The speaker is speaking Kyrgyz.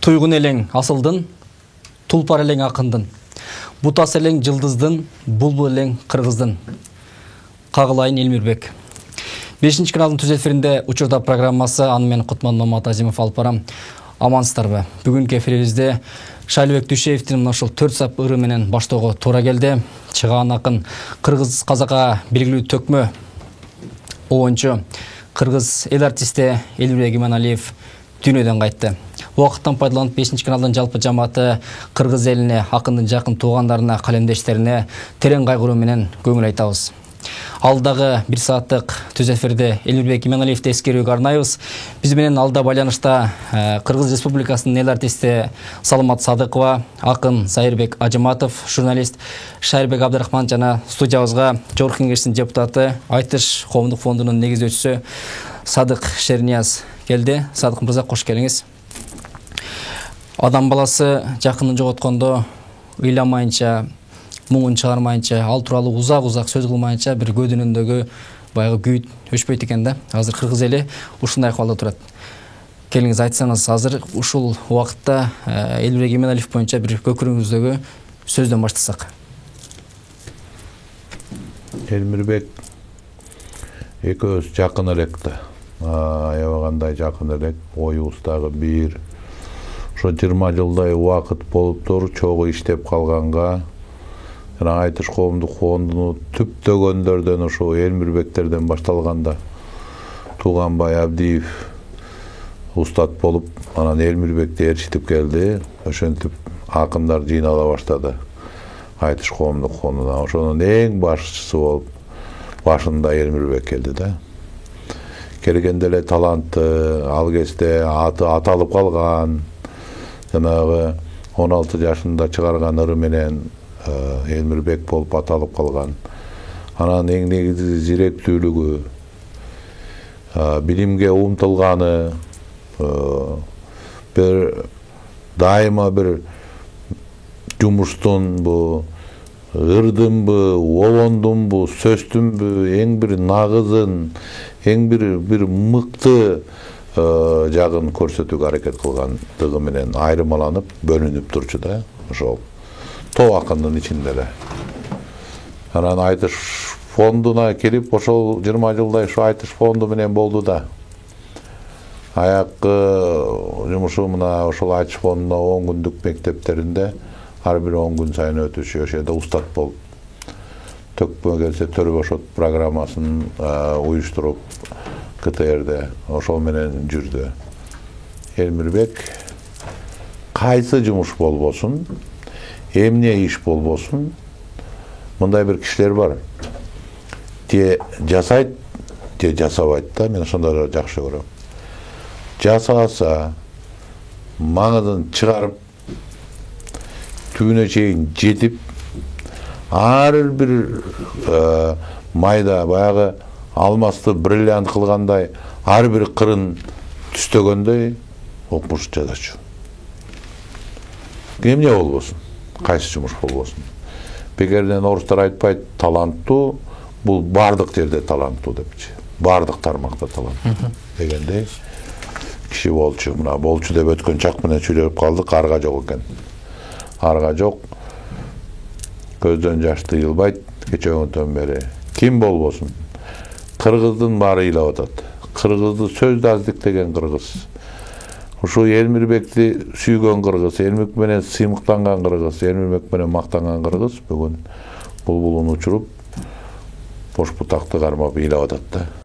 Туйгун элең асылдын, тулпар элең акындын, бутас элең жылдыздын, булбул элең кыргыздын. Кагылайын Элмирбек. 5-ші каналдын түз эфиринде учурда программасы, аны мен Кутман Маматазимов алып барам. Амансыздарбы? Бүгүнкү эфирибизде Шайлыбек Дүйшеевдин ошол 4 сап ыры менен баштоого туура келди. Чыгаан акын кыргыз казакка белгилүү төкмө оюнчу, кыргыз эл артисти Элмирбек Иманалиев дүйнөдөн кайтты. Уақыттан пайдаланып 5-ші каналдын жалпы жамааты кыргыз элине, акындын жакын туугандарына, калемдештерине терең кайгыруу менен көңүл айтабыз. Алдагы 1 сааттык түз эфирде Элмирбек Иманалиевди эскерүүгө арнайбыз. Биз менен алда байланышта Кыргыз Республикасынын эл артисти Саламат Садыкова, акын Сайырбек Ажыматов, журналист Шайырбек Абдрахман жана студиябызга Жогорку Кеңештин депутаты, Айтыш коомдук фондунун негиздөөчүсү Садык Шернияз келди. Садык мырза, кош келиңиз. Адам баласы жакынын жоготкондо ыйламайынча, муңун чыгармайынча, ал тууралуу узак сөз кылмайынча бир көдүнүндөгү баягы күйүт өчпөйт экен да. Азыр кыргыз эли ушундай акыбалда турат. Келиңиз айтсаңыз, азыр ушул убакытта Элмирбек Иманалиев боюнча бир көкүрүңүздөгү сөздөн баштасак. Элмирбек экөөбүз жакын элек да. Аябагандай жакын элек, оюбуздагы бир ошо 20 жылдай убакыт болуптур, чогуу иштеп калганга. Жана Айтыш коомдук фондуну түптөгөндөрдөн ошо Элмирбектерден башталганда Тууганбай Абдиев устат болуп, анан Элмирбекти ээрчитип келди. Ошентип акындар жыйнала баштады Айтыш коомдук фондуна. Ошонун эң башчысы болуп башында Элмирбек келди да. Келгенде эле талантты, ал кезде аты аталып калган, жанагы 16 жашында чыгарган ыры менен Элмирбек болуп аталып калган. Анан эң негизи зиректүүлүгү, билимге умтулганы, бир дайыма бир жумуштун ырдынбы, обондунбу, сөздүнбү, эң бир нагызын, эң бир мыкты жагын көрсөтүүгө аракет кылгандыгы менен айырмаланып, бөлүнүп турчу да. Ошол тоо акындын ичинде эле. Анан Айтыш фондуна келип, ошол 20 жылдай ушу Айтыш фонду менен болду да. Аяккы жумушу мына ошол Айтыш фондуна 10 күндүк мектептеринде ар бир 10 күн сайын өтүшү, ошол жерде устат болуп, төкпө келсе төрү бошот программасын уюштуруп КТРде ошол менен жүрдү. Элмирбек кайсы жумуш болбосун, эмне иш болбосун, мындай бир кишилер бар. Те жасайт, те жасабайт да. Мен ошондойлорду жакшы көрөм. Жасаса, маңызын чыгарып, түбүнө чейин жетип, ар бир майда баягы алмасты бриллиант кылгандай ар бир кырын түстөгөндөй окмуш жазачу. Эмне болбосун, кайсы жумуш болбосун. Бекерден орустар айтпайт, таланттуу, бул бардык жерде таланттуу депчи. Бардык тармакта таланттуу дегендей киши болчу. Мына болчу деп өткөн чак менен сүйлөп калдык, арга жок экен. Арга жок. Көздөн жаш тыйылбайт, кечөөндөн бери. Ким болбосун? Кыргыздын баары ыйлап атат. Кыргызды сөздү аздиктеген кыргыз. Ушу Элмирбекти сүйгөн кыргыз, Элмирбек менен сыймыктанган кыргыз, Элмирбек менен мактанган кыргыз бүгүн булбулун учуруп, бош бутакты кармап ыйлап атат да.